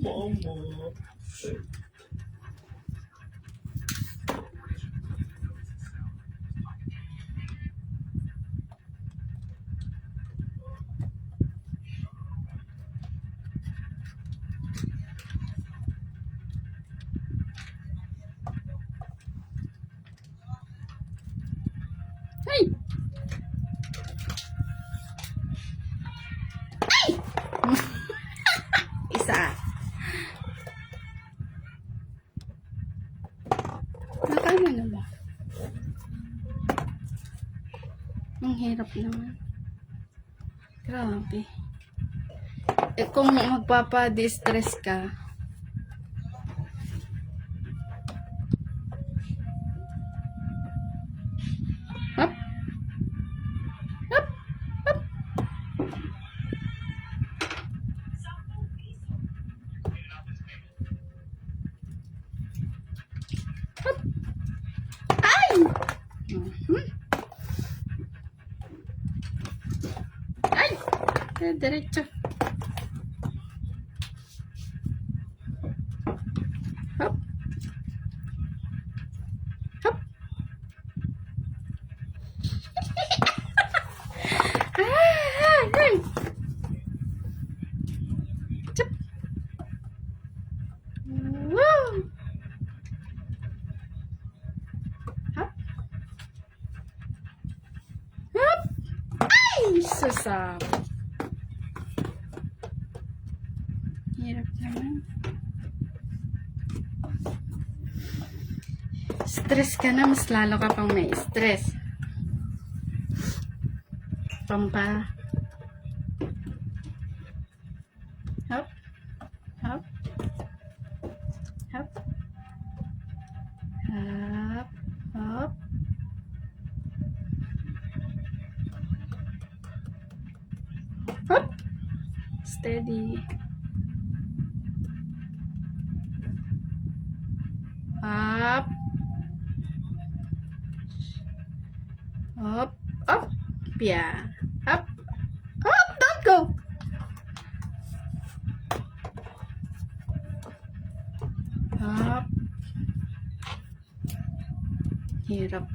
Momo. Ay! Ay! Isa. Nakano na ba? Ang hirap naman. Grabe. Eh, kung magpapa-distress ka, hop, hop, hop. Hop. Ay! Ay! Diretso. Hop. Hop. Ay! Chup. Wow! Hop. Hop. Ay! Susam. Hirap naman. Stress ka na, mas lalo ka pang may stress. Pampa. Hop. Hop. Hop. Hop. Hop. Hop. Steady. Up. Up. Up. Yeah. Up. Up. Don't go. Up. Hirap.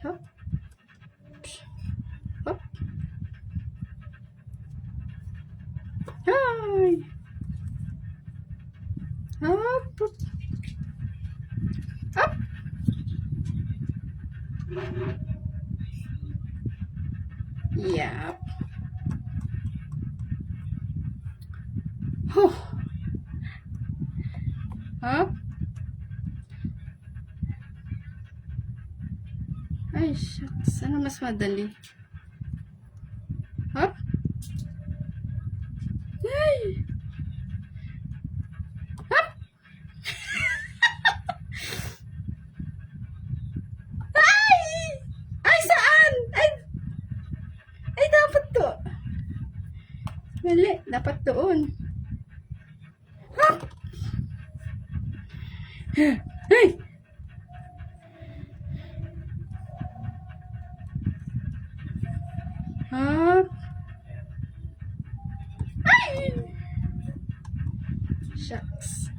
Up. Up. Hi. Up. Up. Yep. Huh. Up. Ay, shucks. Ano mas madali? Up. Ay. Mali, dapat doon. Ha? Hey! Ha? Ay! Shucks.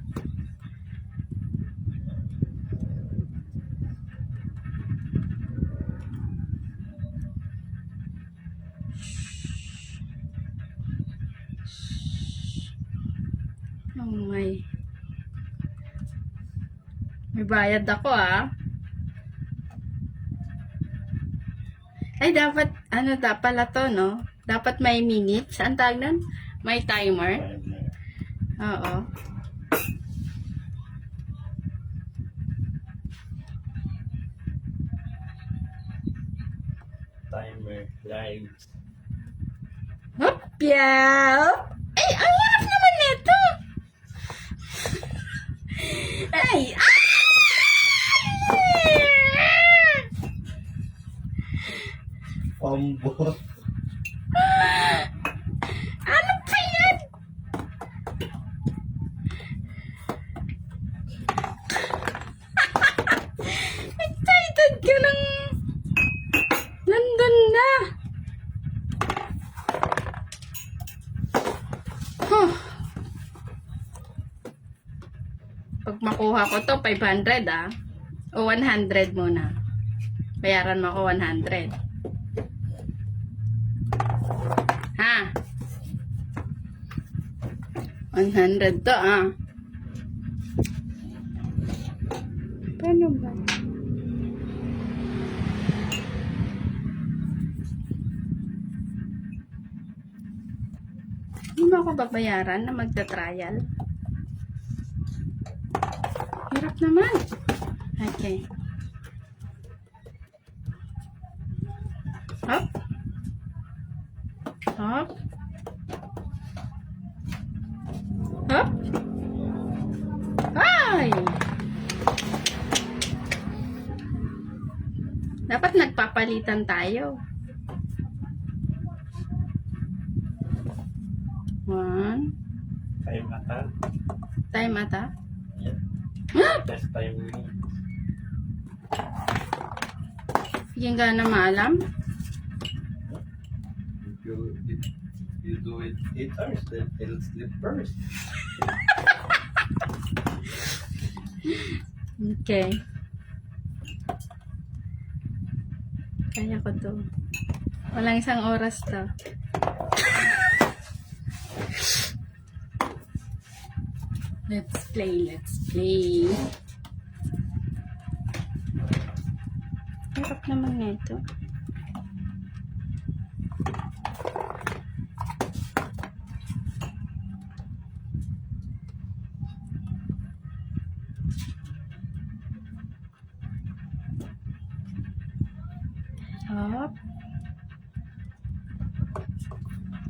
Oh my. May bayad ako Ay, dapat, ano pala to, no? Dapat may minutes. Ang tawag nun? May timer. Oo. Timer. Live. Hop, yeah. Ay, ang hirap naman nito. Ay, Pambo. ano pa yan? Excited ka lang. Nandun na. Pag makuha ko to, 500 O 100 muna. Bayaran mo ako 100. Ha? 100 to Paano ba? Hindi mo ako babayaran na magta-trial? Hirap naman. Okay. Hop. Hop. Hop. Ay! Dapat nagpapalitan tayo. 1. Time ata. Time ata? Yeah. Best time me. Hindi ka na maalam? If you do it 8 hours, then it'll sleep first. Okay. Kaya ko to. Walang isang oras to. Let's play, let's play. Hirap naman nito. Up.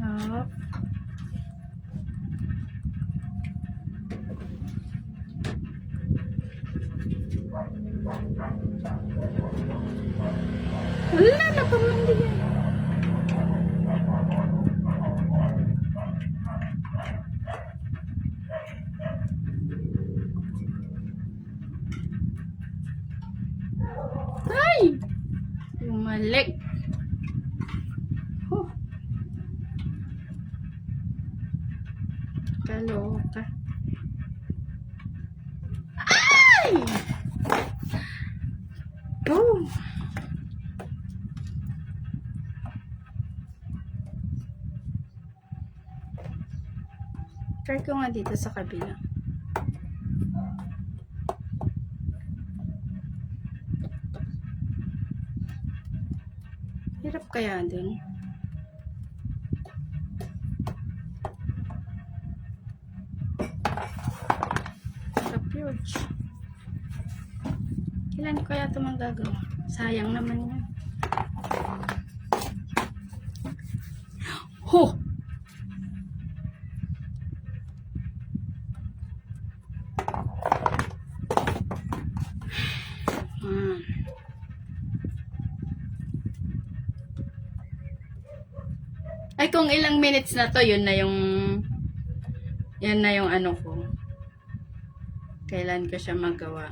Up. Wala na pa man din. Ay! Bumalik. Oh. Kaloka. Ay! Boom! Try ko nga dito sa kabila. Hirap kaya din. Hirap yun. Kailan ko kaya ito magagawa? Sayang naman yan. Ho! Ay, kung ilang minutes na to, yun na yung ano ko. Kailan ko siya magawa.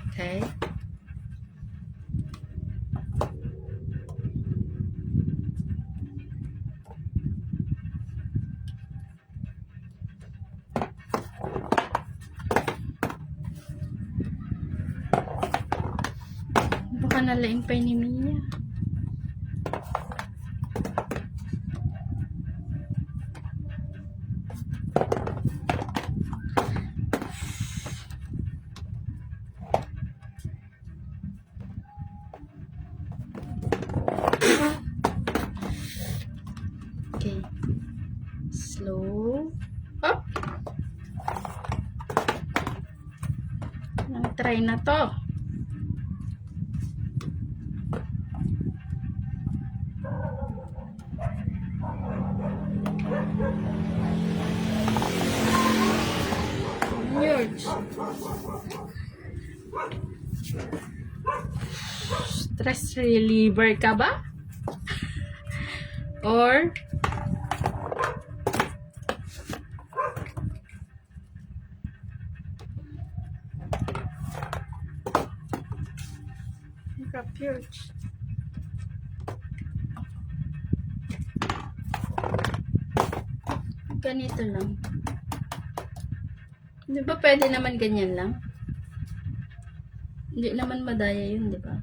Okay. Baka nalaing pa ni Mia. Okay. Slow. Up. Try na to. Huge. Stress reliever ka ba? Or huge. Ganito lang. Di ba pwede naman ganyan lang? Hindi naman madaya yun, di ba?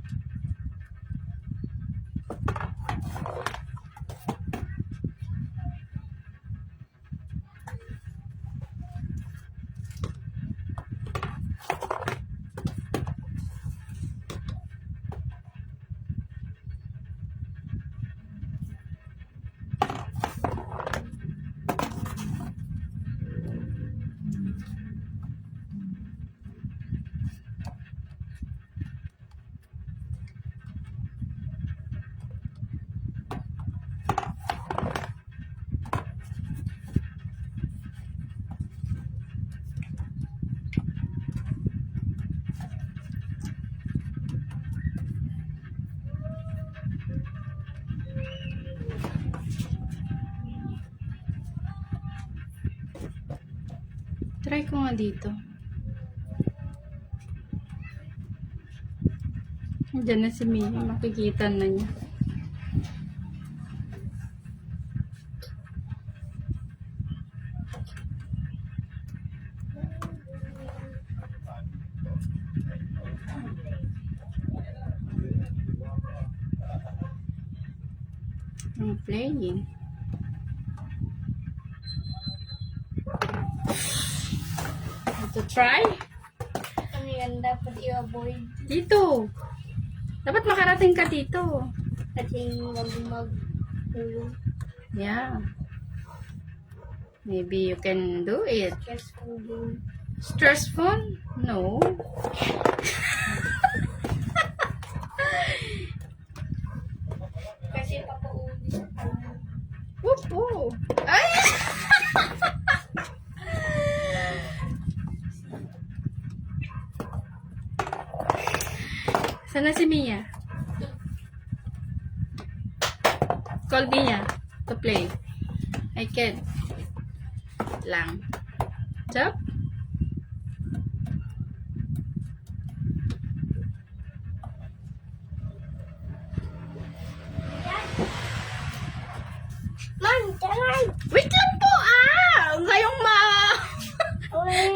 Try ko nga dito. Diyan na si Mia. Makikita na niya. I'm playing. To try? Ano yan? Dapat i-avoid. Dito. Dapat makarating ka dito. Kasi huwag mag-hulong. Yeah. Maybe you can do it. Stressful game. Stressful? No. Kasi papaulit sa kanya. Whoop, whoop. Ay! Sana si Mia? Call Mia to play. I can. Lang. Chop? Mom, try! Wait lang po Ngayong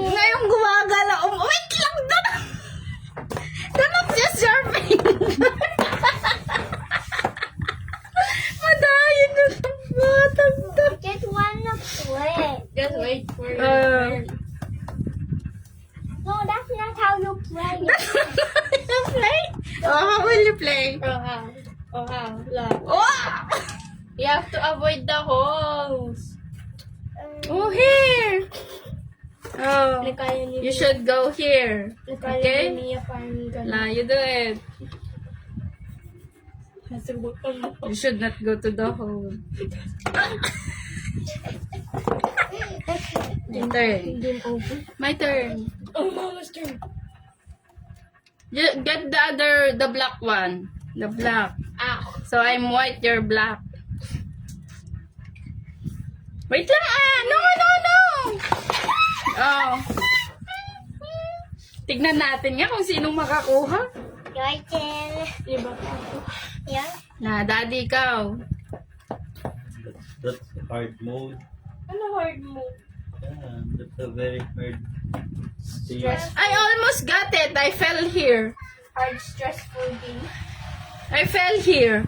ngayong gumagala. Wait lang doon! Do not just your finger. Madayin na ng batang to. Just wanna play. Just wait for your turn. No, that's not how you play. You play? Oh, how will you play? Oh, how? Look. Oh! You have to avoid the holes. Oh, here! Oh, Nakaya ni you should go here. Nakaya Okay? ni Mia parang ganun. Nah, you do it. Nasubukan mo. You should not go to the hole. My turn. Game over. My turn. Oh, Mama's turn. Get the black one. The black. Ow. So I'm white, you're black. Wait lang No! Oh. Tignan natin nga kung sinong makakuha. Your turn. Diba? Yeah. Na, daddy, ikaw. That's hard mode. Ano hard mo? Yeah, that's a very hard stage. I almost got it. I fell here. Hard, stressful game. I fell here.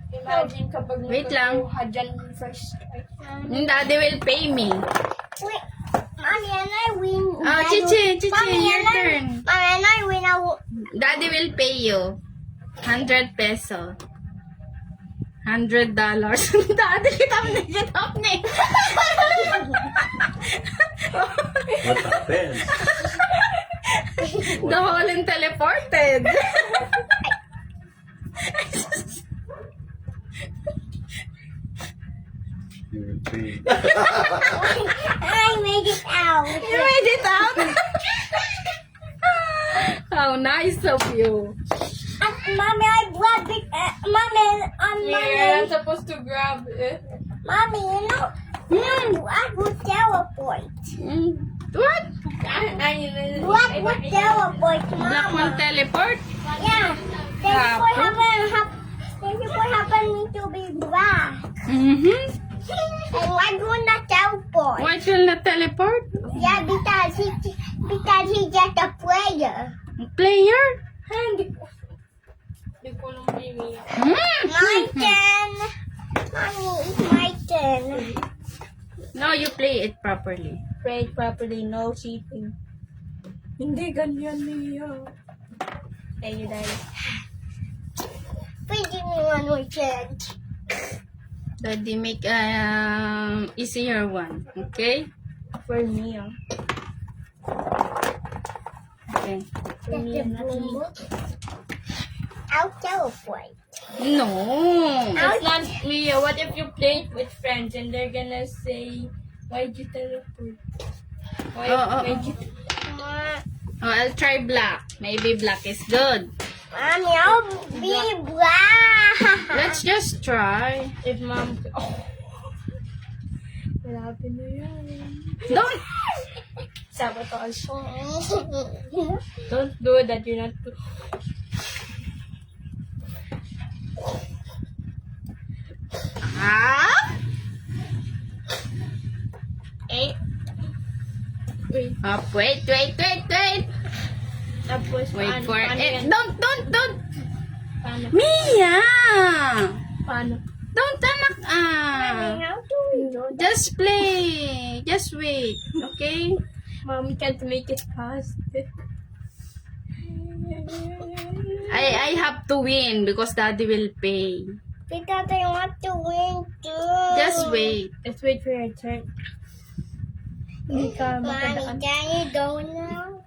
Imagine kapag Wait lang. nakakuha dyan first try. Daddy will pay me. Wait. Mommy, and I win. Oh, Chichi, your turn. Mommy, and I win. Daddy will pay you 100 peso. $100. Daddy, get up na. What happened? The whole and teleported. You're free. I made it out. You made it out. How nice of you. Mommy, I grabbed it. Mommy, supposed to grab it. Mommy, I would teleport. What? Black would teleport, Black Mama. one teleport? Yeah. Teleport, This is what happened me to be black. Mm-hmm. And why do not teleport? Why will not teleport? Yeah, because he's just a player. Player? Hindi ko lang pili. My turn. Mommy, it's my turn. No, you play it properly. Pray properly, no cheating. Hindi ganyan niya. There you die. Please give me one more chance. Daddy make easier one. Okay? For me, Okay. For me, I'll teleport. No. It's not me. What if you play it with friends and they're gonna say, why'd you teleport? Why'd you Oh, I'll try black. Maybe black is good. Mommy, I'll be black. Let's just try. If mom... Oh. Malapit na yan. Don't. Sabotage. Don't do that. You're not... Ah? Eh? Wait. Oh, wait. Tapos, Wait paano- for paano it. yan? Don't. Paano? Mia! Paano? Don't anak How do we do that? Just play. Just wait. Okay? Mommy can't make it fast. I have to win because daddy will pay. Because I want to win too. Just wait. Let's wait for your turn. Hindi ka Mommy, makadaan. can you go now?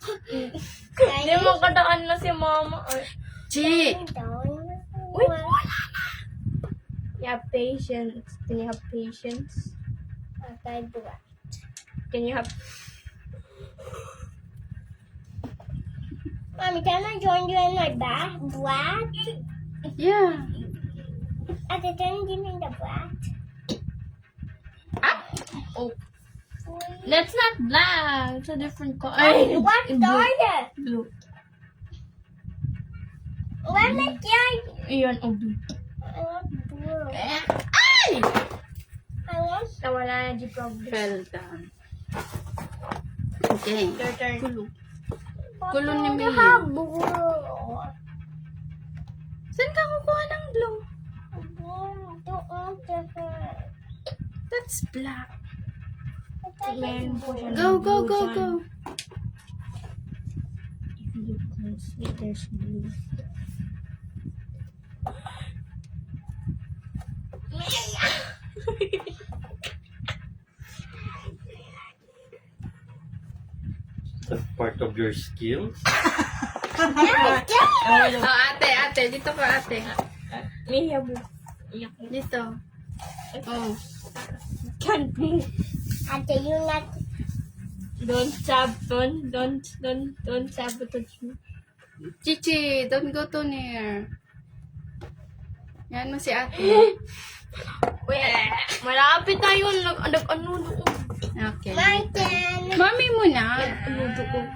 Hindi makadaan na si mama. Or, Chi. wait, wala na. You have patience. Can you have patience? Okay, black. Can you have... Mommy, can I join you in my back? Black? Yeah. At the time, give me the black. Up. Oh. That's not black. It's a different color. What started? Blue. Let me try. Iyon, oh, blue. I want blue. Ay! I want Nawala na di problem. Fell down. Okay. Your turn. Kulo. Kulo ni Mia. have blue. Saan ka kukuha ng blue? Don't want different. That's black. Meron po siya ng Go. blue dyan. Go. If you look closely, there's blue. That's part of your skills. Oh, ate. Dito ka, ate. May blue. Iyak. Dito. Oh. Can't move. After you not Don't sabotage me. Chichi, don't go too near. Yan mo si ate. Wait, malapit tayo. Nag-ano doon. Okay. my turn. Mami mo na. Ano doon?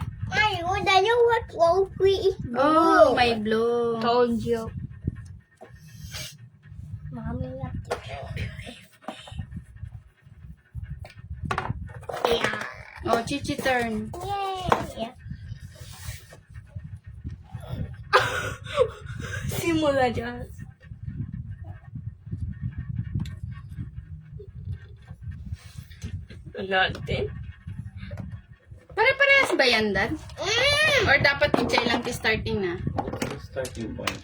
I know what trophy is blue. Oh, may blue. Told you. Mommy, you have to go. Yeah. Oh, Chichi turn. Yay. Simula dyan. Natin. Pare-parehas ba yan, Dad? Mm. Or dapat i lang starting na? Starting point.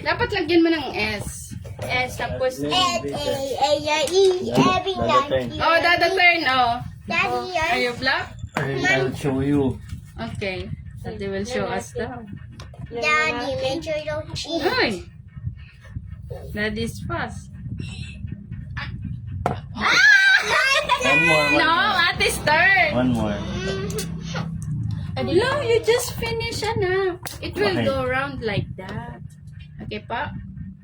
Dapat lagyan mo ng S. Tapos, S-A-A-E, every night. Oh, Dada turn, oh. Daddy, Are you black? I'll show you. Okay. Daddy will show us the... Daddy, make sure you don't cheat. Uy! Daddy's fast. One more. No, Ate's turn. One more. No, you just finish, Ana. It will Okay. go around like that. Okay pa?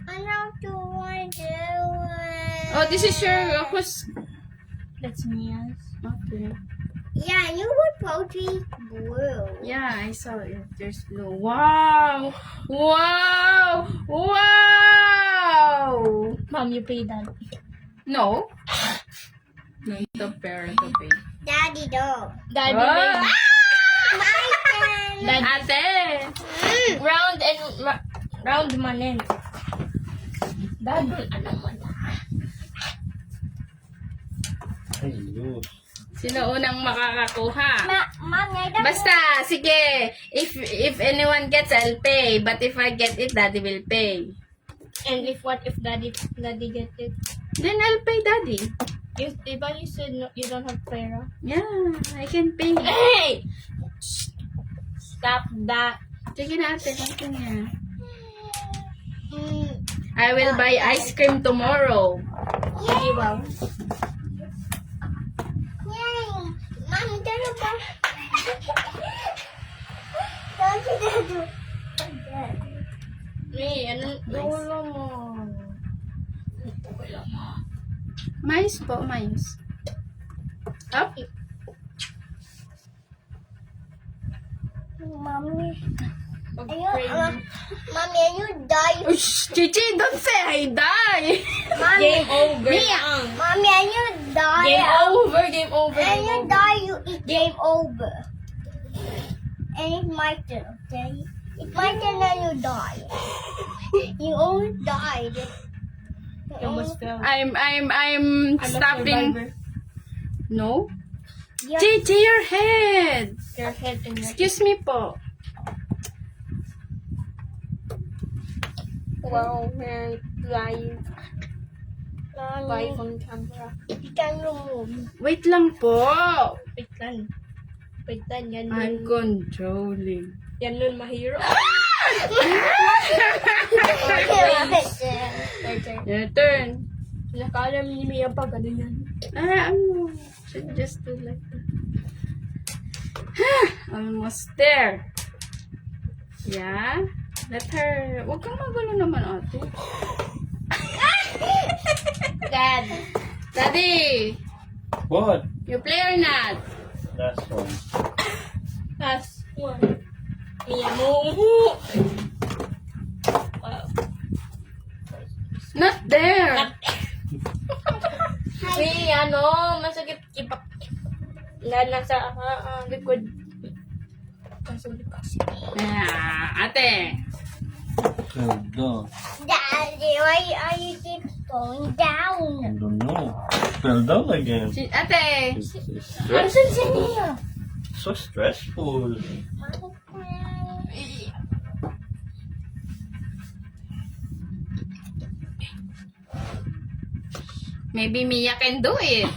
I don't want to do it. Oh, this is your... who's... that's Mia's. Okay. Yeah, you were probably blue. Yeah, I saw it. There's blue. Wow! Wow! Wow! Wow! Mom, you pay that. No. No, the parent to pay. Daddy, no. Daddy, Ah! My turn. Daddy. Ate! Round and round manin. Dad, ano mo na? Ayun. Sino unang makakakuha? Mommy, I don't Basta, sige. If anyone gets, I'll pay. But if I get it, Daddy will pay. And what if daddy get it? Then I'll pay Daddy. Diba you said no, you don't have pera? Yeah, I can pay. Hey! Stop that. Sige na ate, ate niya. Mm. I will buy ice cream tomorrow. Yay! Wow. Yay. Mommy, don't go. Don't do that. May, ano? Wala mo. Wala mo. Mais po, mais. Up. Mommy. Pag-pray. Mommy, and you die. Ush, Chichi, don't say I die. Game over. Mia. Mommy, and you die. Game over. Game over. And Game you over. die, you eat game over. And it's my turn, okay? It's my turn and you die. You always died. You almost fell. I'm I'm a stopping. survivor. No? Yeah. Chichi, your head. Your head and your... Excuse me po. Wow, we're live. Live Mommy, on camera. you can remove. Wait lang po. Wait lang. Wait lang. Yan I'm nun. controlling. Yan nun, mahiro. Your turn. Nakaalam ni Mia pa, ganun yan. Should just do like that. Almost there. Yeah. Let her. Huwag kang magulo naman, ate. Dad. Daddy, What? you play or not? Last one. Last one. Mia mo. Wow. Not there. May masakit ipak. Nasa likod. Nasa likod. Ate. Go. Daddy, why are you keep going down? I don't know. Fell down again. Ate. It's Asan si Mia? so stressful. Maybe Mia can do it.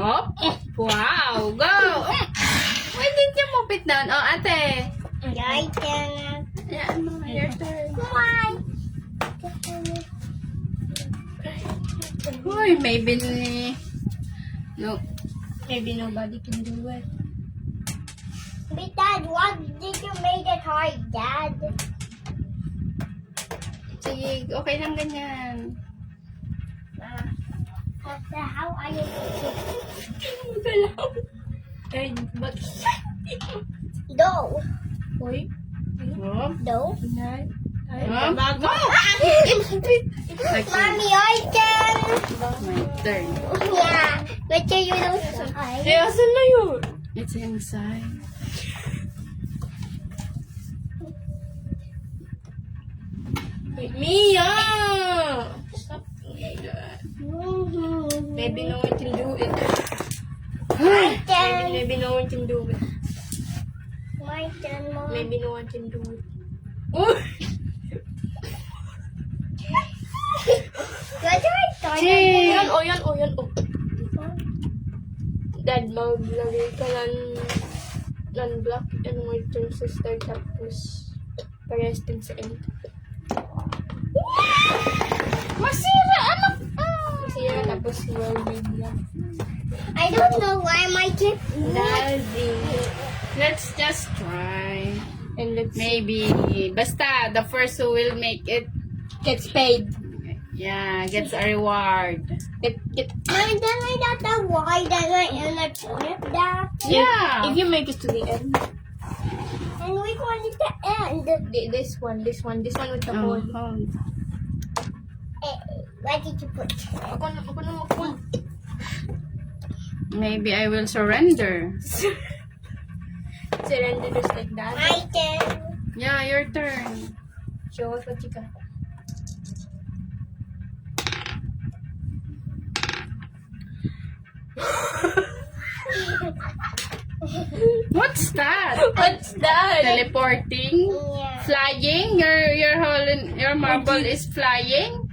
Oh, wow, go. Why did you move it down? Oh, ate. I can. Yeah, no, your turn. Why? Uy, maybe no. Maybe nobody can do it. But Dad, what did you make it hard, Dad? Sige, okay lang ganyan. How are you? Galaw. Ay, ba't? No. Uy. Oh. No. Inay. Ay, Huh? bago. Like Mommy, I can. my turn. Yeah. But you know Eh, asan na yun? It's inside. Wait, Mia! Stop doing that. Maybe no one can do it. My turn. Maybe no one can do it. My turn, Mom. Maybe no one can do it. Oh! What do I start? Gee. Yan, oh, yan, oh, yan, oh. Dad, maglagay ka ng black and white turn sa start tapos parehas din sa end. Masira, anak. Masira tapos welding lang. I don't know why my kid. Daddy. Let's just try. And let's Maybe. Basta, the first who will make it, gets paid. yeah, gets a reward. Get. I then I got the why that I and I put it that. Yeah. If you make it to the end. And we wanted to hand. This one with the Oh, hole. hold. Where did you put? Ako na mag-hold. Maybe I will surrender. Surrender just like that. My turn. Yeah, your turn. Show us what you got. What's that? What's that? Teleporting? Yeah. Flying? Your marble is flying?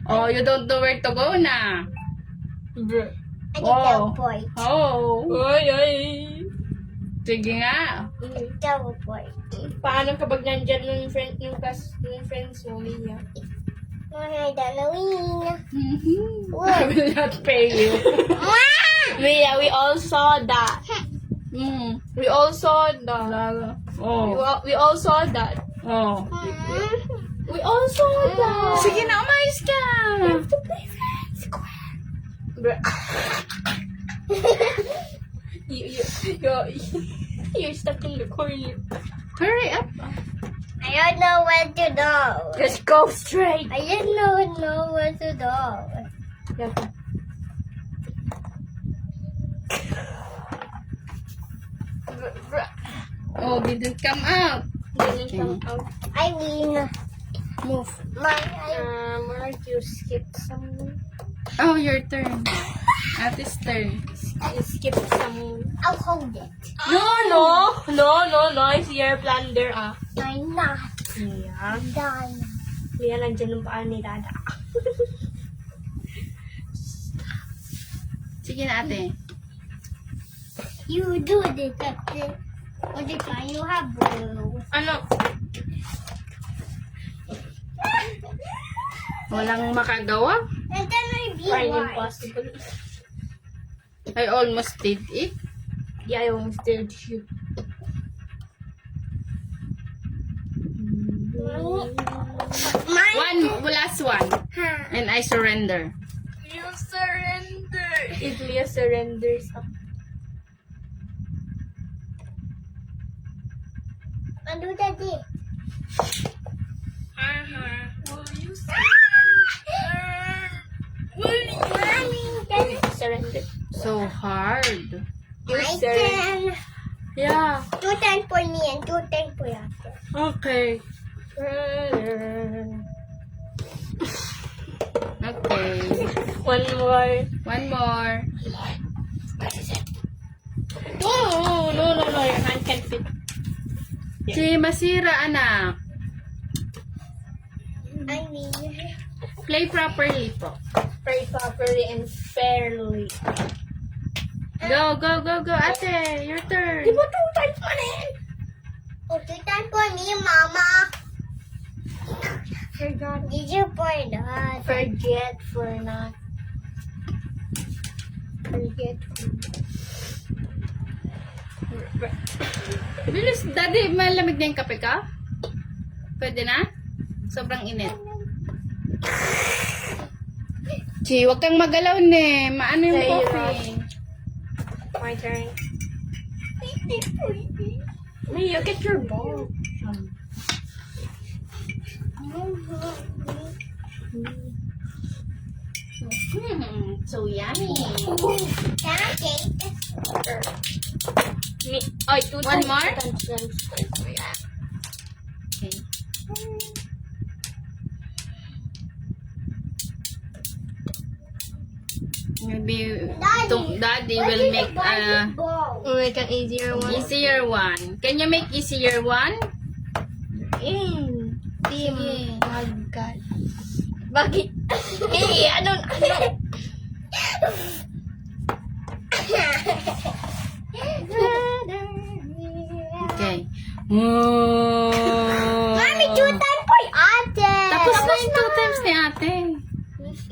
Oh, you don't know where to go na. Bruh. I can Wow. teleport. Oh. Oy, oy. Sige nga. Teleport. Paano kapag nandyan yung friends mo, Mia? Mga Halloween. I will not pay you. Mia, we all saw that. Mm. We all saw that. Oh. We all saw that. Oh. We all saw that. Sige na, umayos ka. To play friends square. Bruh. You're stuck in the corner. Hurry up. I don't know where to go. Just go straight. I just don't know where to go. Oh, didn't come out. Didn't come out. I win. Move. Mark, you skipped some. Oh, your turn. Ate's turn. You skipped some. I'll hold it. No. I see your plan there, ah. I'm not Yeah. done. Mia, nandiyan yung paan ni Dada. Sige na, ate. You do this. What the time you have blue? Ano? Walang makagawa. And then I be Fine, white. impossible. I almost did it. Yeah, I almost did shoot. Mine. Last one. And I surrender. You surrender. If Mia surrenders, I'll do that day. will you surrender? Mommy, Surrender. So hard. You I surrender. can. Yeah. 2 times for me and 2 times for you. Okay. Okay. One more. One more. No. Your hand can't fit. Si masira, anak. I mean, Play properly po. Pray properly and fairly. Go, ate. Your turn. Di ba 2 times pa rin? oh, 2 times for me, Mama. Forgot. Did you pour that? Forget for not. Forget for Bilis, daddy, malamig na yung kape ka? Pwede na? Sobrang init. Chi, wag kang magalaw ne. Maano yung Say coffee? My turn. Mia, get your ball. So yummy. Can I take this? Me, ay, 2 One times. more? 2 times. Okay. Maybe daddy will make a We'll make an easier one. easier one. Can you make easier one? Team. Oh God. Bakit? Ano? Okay. Mommy, 2 times for ate. Tapos na yung 2 times ni ate.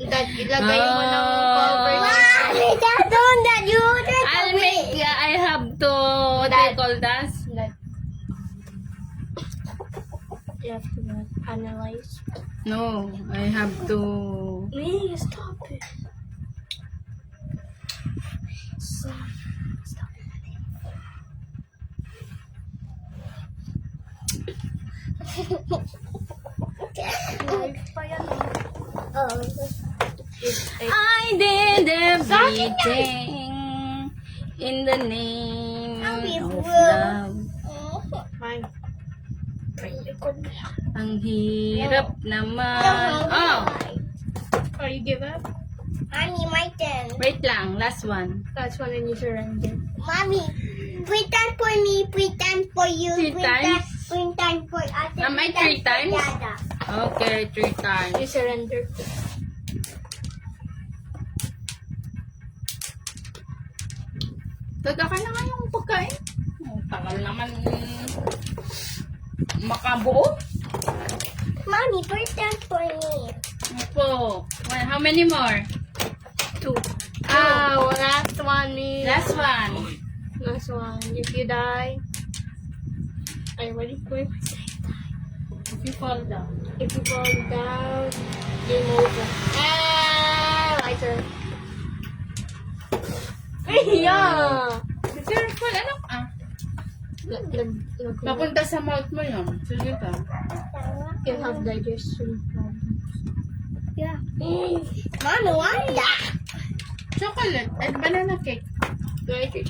Ilagay mo ng cover. Mommy, that's the one that you take I'll away. make, I have to, what do you call that? You have to analyze. No, I have to, Mia, stop it. Stop it. Oh. I did everything in the name Happy of Blue. love. Fine. Ang hirap naman. Oh, Oh, you give up? Mommy, my turn. wait lang. Last one. That's one and you surrender. Mommy, pretend for me, pretend for you. Three times? Pretend for us. Am I three times? Dada. Okay, 3 times. You surrender. Taga ka na nga yung pagkain. Ang tagal naman makabuo. Mommy, pretend for me. Opo. Well, how many more? 2. Oh, last one is... Last one. Last one. If you die... Ay, what if you say? If you fall down. If you fall down, game over. Ah, my turn. Yeah! Be careful, anak. Papunta sa mouth mo yun. Sige ka. You have digestion problems. Yeah. Mommy, what's that? Chocolate and banana cake. Wait.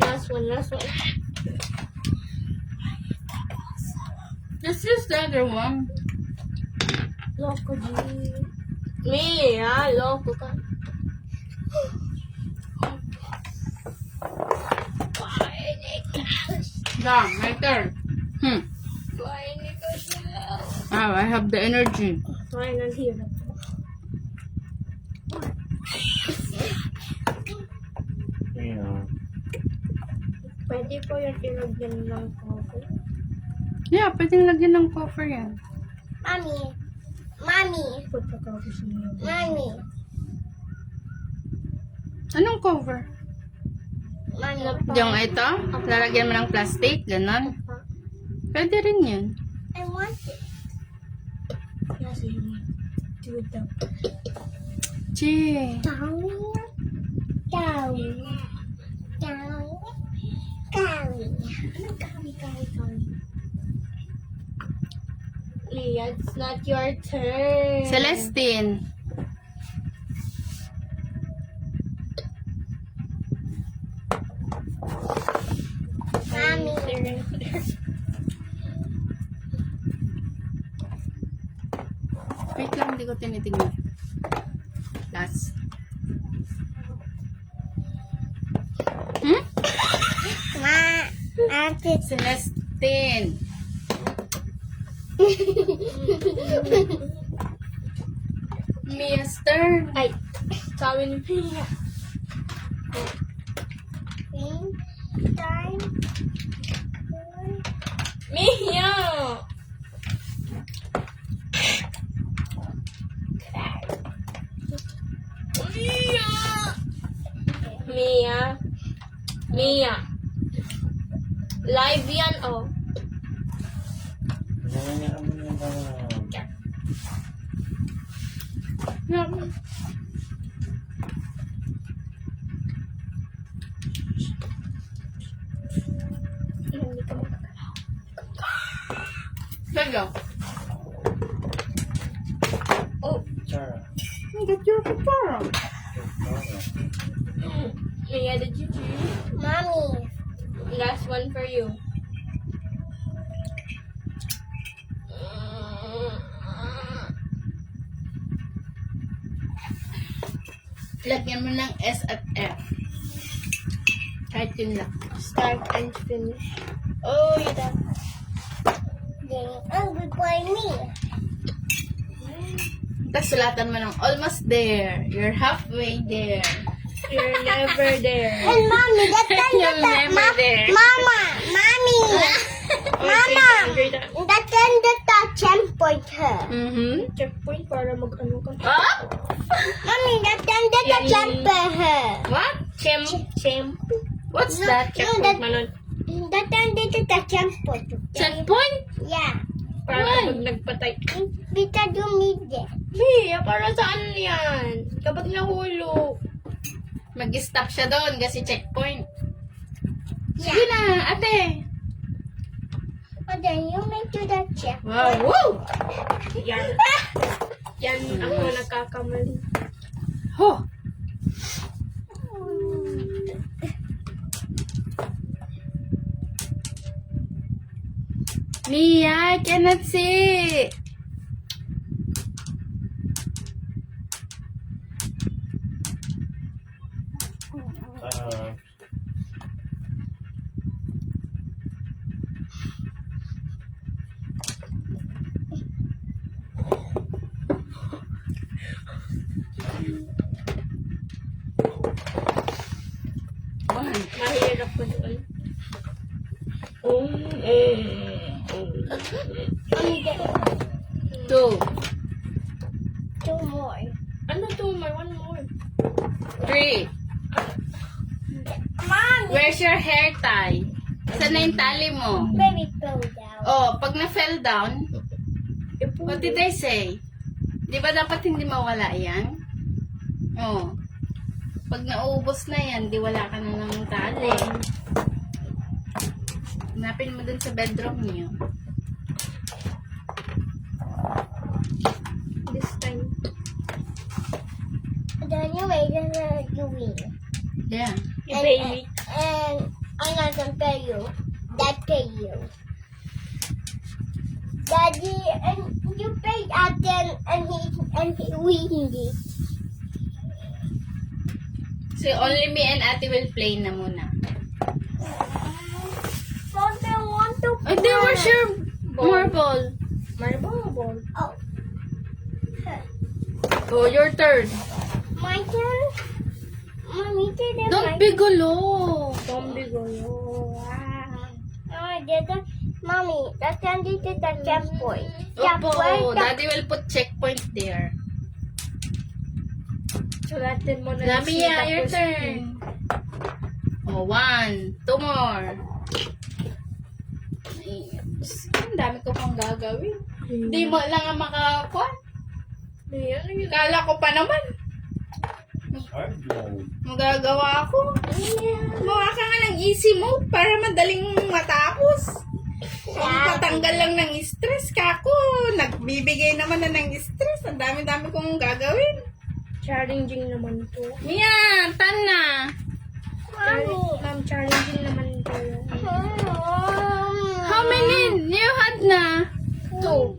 Last one. Let's use the other one. Loco G. Me, loco ka. Yeah, my turn. Oh, I have the energy. Why not here? Yeah. Pwede po yung ilagyan ng coffee. Yeah, pwedeng lagyan ng cover yan. Mommy, Put the coffee sa inyo. mommy, Anong cover? mommy. Yung ito? Lalagyan mo ng plastic? Ganon? Pwede rin yun. I want it. Yes, you do it daw. Chi. Leah, it's not your turn. Celestine. Mommy. Wait lang, hindi ko tinitingnan. Last. Celestine. Mia's turn. Ay, sabi ni Leah. Mia! Mia! Live yan, oh. Hindi ka magkakalaw. Go. Oh, Sarah. Get your guitar. Mia, did you choose? Mommy. Last one for you. Lagyan mo ng S at F. Kahit yun lang. Start and finish. Oh, you done. Getting angry by me. Tapos sulatan mo ng almost there. You're halfway there. You're never there. And mommy, that time You're never there. Mama, mommy, Mama. that time that checkpoint her. Mm-hmm. Checkpoint para mag-ano ka. Oh? Mommy, that time that Yani- checkpoint her. What? Checkpoint. What's No, that? no, that Manon. that time that checkpoint. Checkpoint? Yeah. Para Why? kapag nagpatay. Because you need it. Mia, para saan yan? Kapag nahulog. Mag-stop siya doon kasi checkpoint. Sige na, ate. And then you make to the check. Wow, woo! Yan. Yan ako nagkakamali. Ho! Mia, I cannot see. One, Mahirap ko doon. two, Two more. Ano to? May one more. three. Mom, Where's your hair tie? Saan na yung tali mo? baby fell down. Oh, pag na-fell down, Ipo. what did I say? Di ba dapat hindi mawala yan? Oh. Pag naubos na yan, di wala ka na ng tali. Hanapin mo dun sa bedroom niyo. This time. Then you make it you win. Yeah. You pay me. And I'm not gonna pay you. Dad pay you. Daddy, and you pay Adam, and he win this. So, only me and ate will play na muna. Don't I want to Oh, there was your marble. Marble. Oh, Oh, your turn. my turn. Mommy did it. Don't be gulo. Zombie go. Wow. No, I didn't. Mommy, that's Andy did the checkpoint. Opo, daddy will put checkpoint there. Sulatin mo na. Lamia, your turn. Oh, one. Two more. Ay, ang dami ko pang gagawin. Hindi mo lang ang makakuha. Kala ko pa naman. Magagawa ako. Gawa ka nga ng easy mode para madaling matapos. Patanggal lang ng stress. Kako, nagbibigay naman na ng stress. Ang dami-dami kong gagawin. Challenging naman to. Mia, tan na. Ma'am, challenging naman to. How many you had na? Two.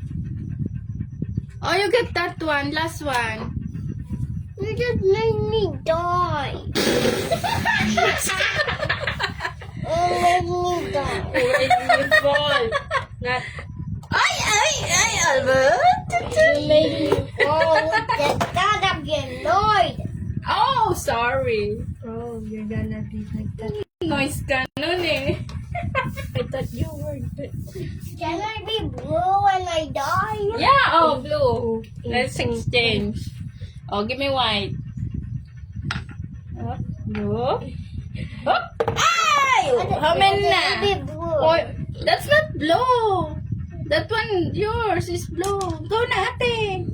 Oh, you get that one. Last one. You just made me die. You made me die. You fall. Not. Ay, Albert. You made me. Oh, that's gotta be annoyed. Oh, sorry. Oh, you're gonna be like that. Noise ka nun eh. I thought you were good. Can I be blue when I die? Yeah, oh, blue. Let's exchange. Oh, give me white. Oh, blue. Oh, ay! How many Can I na? be blue? Oh, that's not blue. That one, yours is blue. Go na, ate.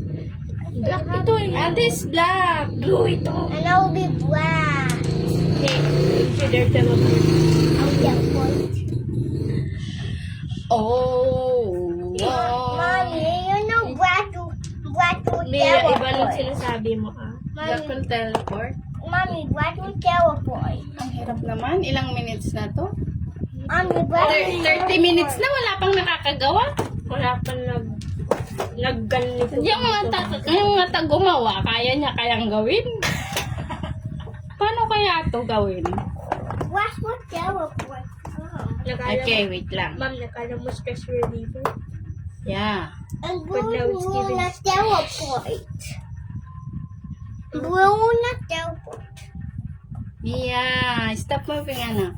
Black ito eh. Ate's black. Blue ito. And I'll be black. Okay, consider teleport. I'll get white. Oh. Wow. Mommy, you know black will Mia, iba lang teleport. sinasabi mo ah. Black will teleport. Mommy, black will teleport. Ang hirap naman. Ilang minutes na to? Mommy, black will 30 minutes na wala pang nakakagawa. Wala pa nagganito. Yung mga gumawa, kaya niya kayang gawin. Paano kaya to gawin? Black will teleport. Okay, wait lang. Ma'am, nakala mo stress reliever. Yeah. And But blue now it's will giving not teleport. Blue will not teleport. Yeah. Stop moving, ano.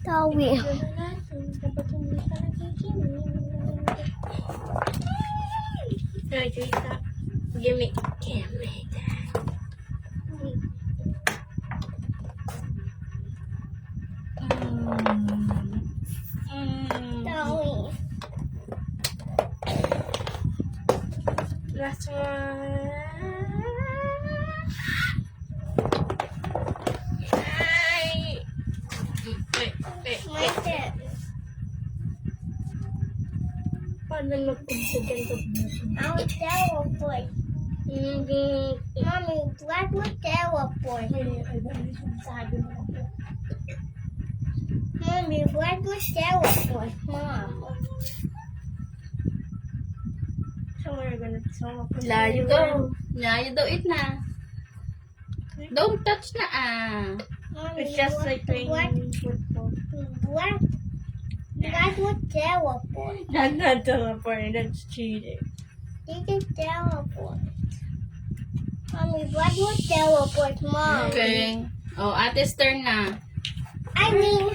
Tawi. Ay, kita. Give me that. Sorry. Last one. Ay. Wait. My turn. Paano magpunta dyan ko? I'll teleport. Mommy, what would teleport? Mommy, what would teleport? Mom. Somewhere gonna There you go. Yeah, you do it na. Don't touch na Mommy, It's just like playing what football. what would teleport? Not teleport, that's cheating. You can teleport. Mommy, what would teleport, Mom? Okay. Oh, ate's turn na. I mean,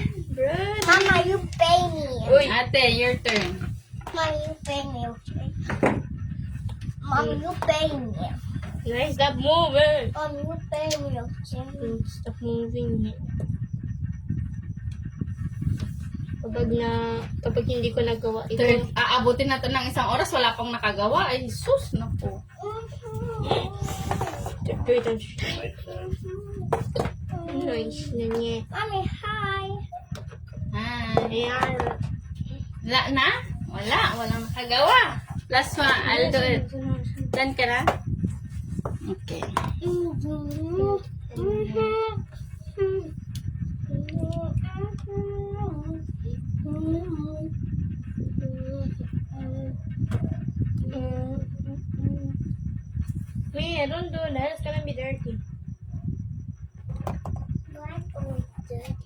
Mama, you pay me. Uy. Ate, your turn. Mommy, you pay me, okay? Mommy, you pay me. Guys, stop moving. Mommy, you pay me, okay? Stop moving. Kapag hindi ko nagawa ito. Turn. Aabutin na to ng isang oras. Wala pang nakagawa. Ay, sus. Naku. Wait, noise na niya. Mommy, hi. Hi. Ayan. Wala na? Wala. Walang nakagawa. Last one. I'll do it. Done ka na? Okay. Wait, don't do that. It's gonna be dirty. What was dirty?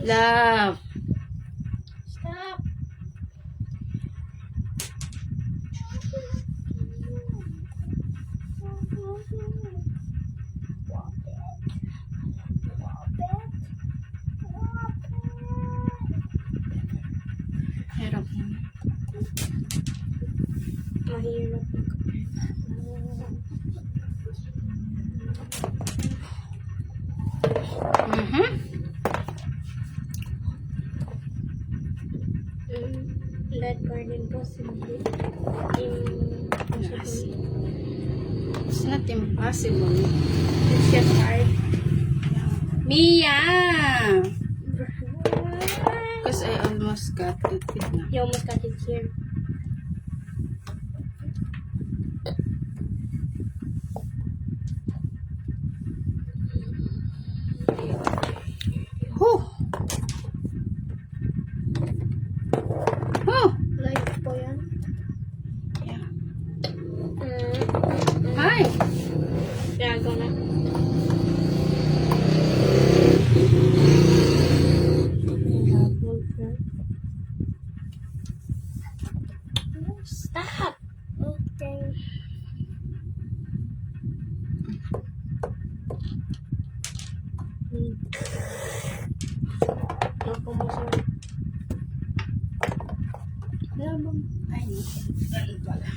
Love. Stop. Hirap. Mahirap. That burden possibly. It's not impossible. It's just hard. Mia! Because I almost got it. You almost got it here. Whew! Oh! Life po yan. Yeah. Hi! Gago na. Stop! Okay. Ako mo sa... Ay, ganun pala.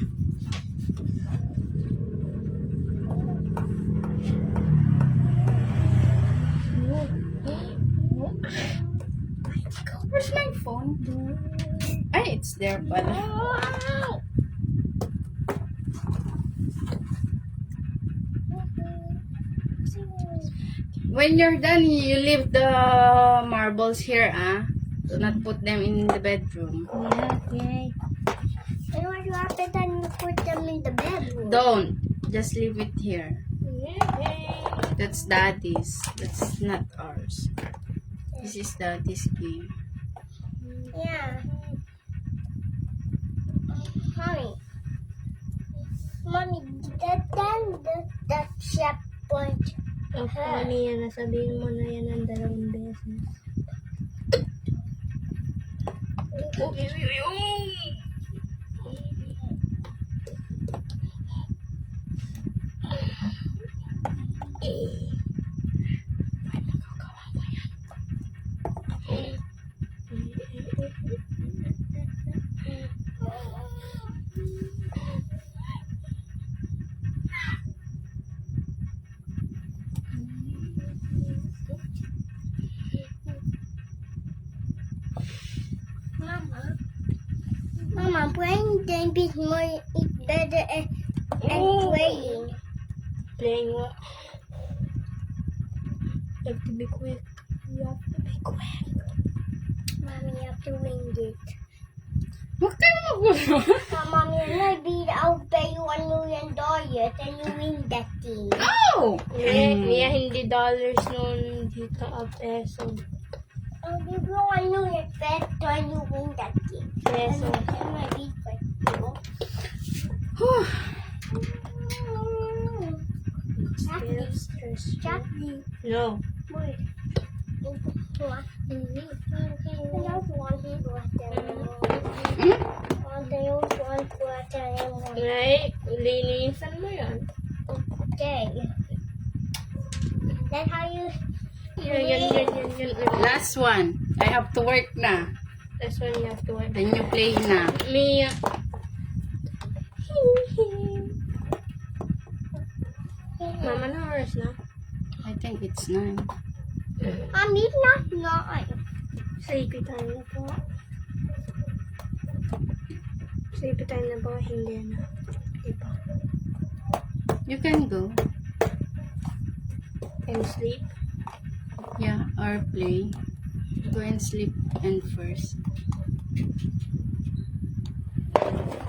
Where's my phone? Ay, it's there pala. When you're done, you leave the marbles here, Do not put them in the bedroom. Okay. And what you after then you put them in the bedroom? Don't. Just leave it here. Okay. That's daddy's. That's not ours. This is daddy's game. Yeah. Mommy. Mommy, that chef point. Okay, Mia, nasabihin mo na yan ang 2 beses. Mama, playing game is more is better and playing. Playing what? You have to be quick. You have to be quick. Mommy, you have to win it. Huwag ka na magulo. Mommy, I'll pay you $1 million and you win that thing. Oh! Mia, hindi dollars noon. Dito a peso. I'll give you $1 million peso and you win that thing. Peso. And my big peso. Whew. Still stressful. Chocolate. No. Wait. Right? Linisan mo yun. Okay. That's how you. Yan. Last one. I have to work na. That's when you have to work. Then you play na. Mia. Mama na oras na. I think it's 9. It's not. Sleepy time na po. Sleepy time na po. Hindi na. Diba? You can go. And sleep. Yeah, or play. Go and sleep and first.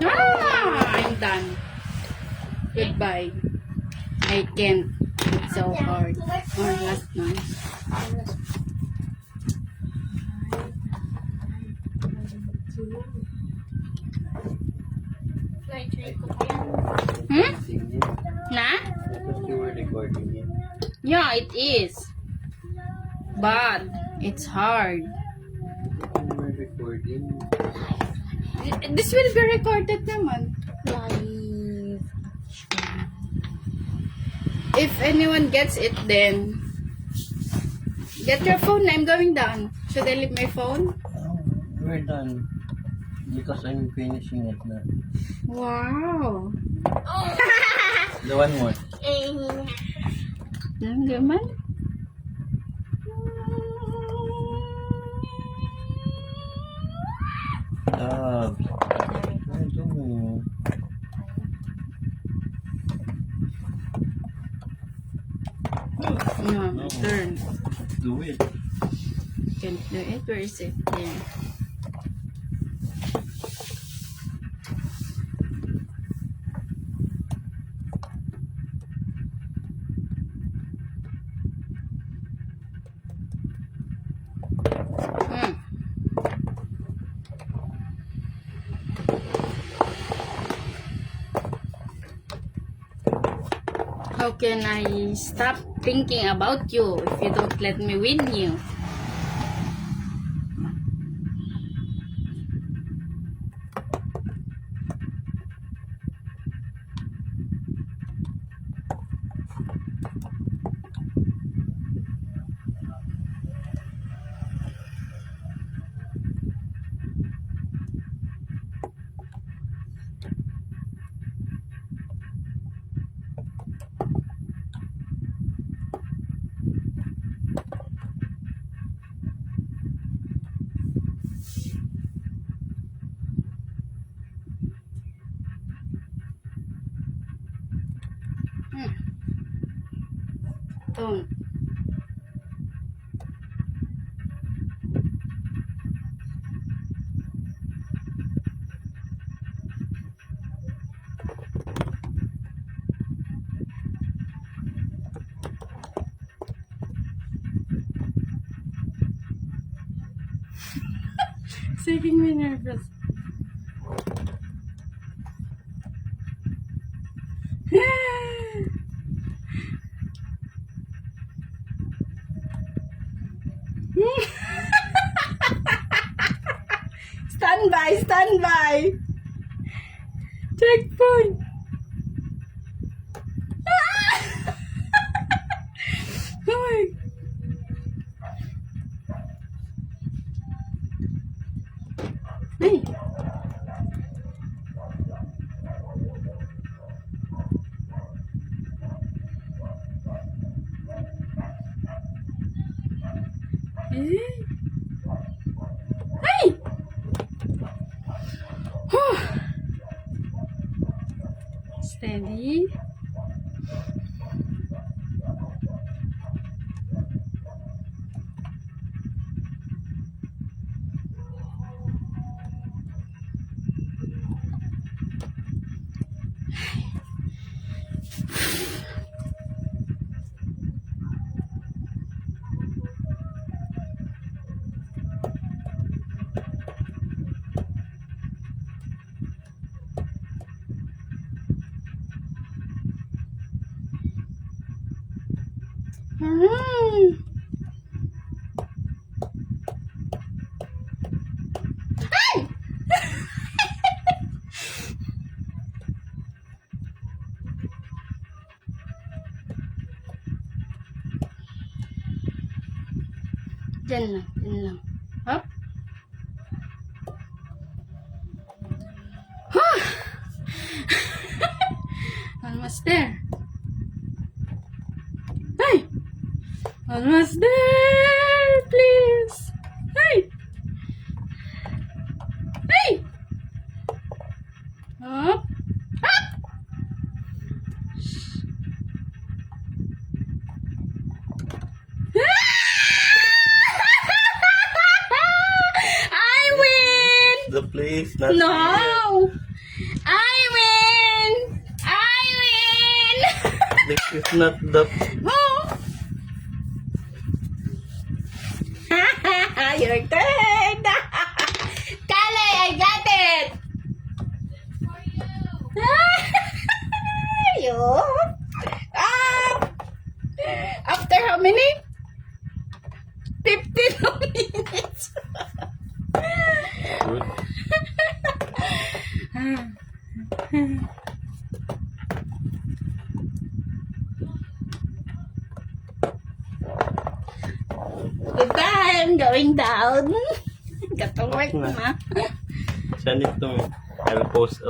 I'm done. Goodbye. I can't. It's so hard. Or last one. Hmm? Sing it. Na? I thought you were recording it. Yeah, it is. But it's hard. You were recording. This will be recorded naman. Live. If anyone gets it, then get your phone. I'm going down. Should I leave my phone? Oh, we're done. Because I'm finishing it now. Wow. The one more. Ang gaman. Stop. What are you doing? No, my turn. Do it. Can't do it. Where is it? There. Hmm. How can I stop thinking about you if you don't let me win you? Don't. It's making me nervous. Stand by. Checkpoint. Oh my. Hey. Hey. Ready? Mm. Ay! Diyan lang, diyan lang. Up. Almost there. Hey! Almost there, please. Hey! Hey! Up! Up! I win! The place, not No! I win! I win! This is not the. Oh! Your turn! Kale, I got it! You! After how many? 15 minutes. Good. Goodbye, I'm going down. Got to work na. Send it to me. I'll post